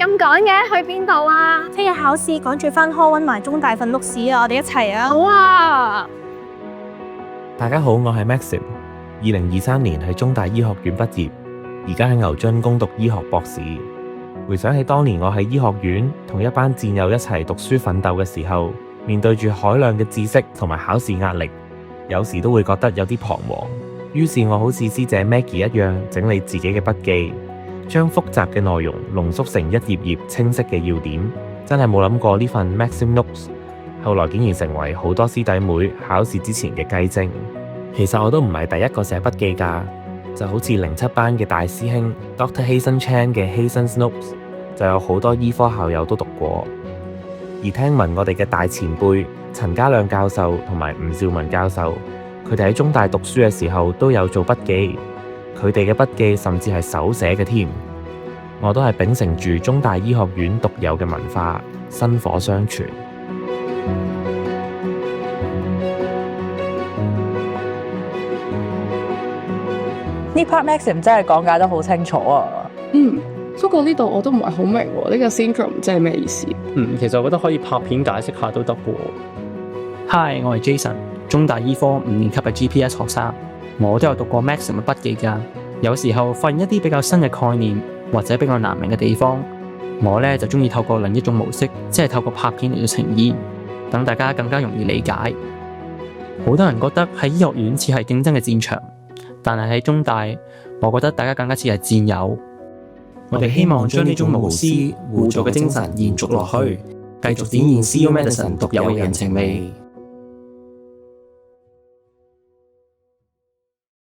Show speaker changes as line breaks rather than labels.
咁趕嘅，去邊度啊？
聽日考試，趕住返 hall 溫埋中大份碌屎啊！我哋一齊啊！
好啊！
大家好，我係 Maxim， 2023年喺中大醫學院畢業，而家喺牛津攻讀醫學博士。回想起當年我喺醫學院同一班戰友一齊讀書奮鬥嘅時候，面對住海量嘅知識同埋考試壓力，有時都會覺得有啲彷徨。於是我好似師姐 Maggie 一樣，整理自己嘅筆記，將複雜嘅內容濃縮成一頁頁清晰嘅要點。真係冇諗過呢份 Maxim Notes 後來竟然成為好多師弟妹考試之前嘅雞精。其實我都唔係第一個寫筆記㗎，就好似07班嘅大師兄 Dr. Hazen Chan 嘅 Hazen's Notes 就有好多醫科校友都讀過。而聽聞我哋嘅大前輩陳家亮教授同埋吳兆文教授，佢哋喺中大讀書嘅時候都有做筆記，佢哋嘅筆記甚至係手寫嘅添。我都係秉承住中大醫學院獨有嘅文化，薪火相傳。
呢 part Maxim 真係講解得好清楚啊！
不過呢度我都唔係好明喎，呢個 syndrome 即係咩意思？
其實我覺得可以拍片解釋下都得喎。
Hi， 我係 Jason， 中大醫科5年級嘅 GPS 學生，我都有讀過 Maxim 嘅筆記㗎。有時候發現一啲比較新嘅概念或者比較難明嘅地方，我呢就中意透過另一種模式，即係透過拍片嚟到呈現，等大家更加容易理解。好多人覺得喺醫學院似係競爭嘅戰場，但係喺中大，我覺得大家更加似係戰友。我哋希望將呢種無私互助嘅精神延續落去，繼續展現 CU Medicine 獨有嘅人情味。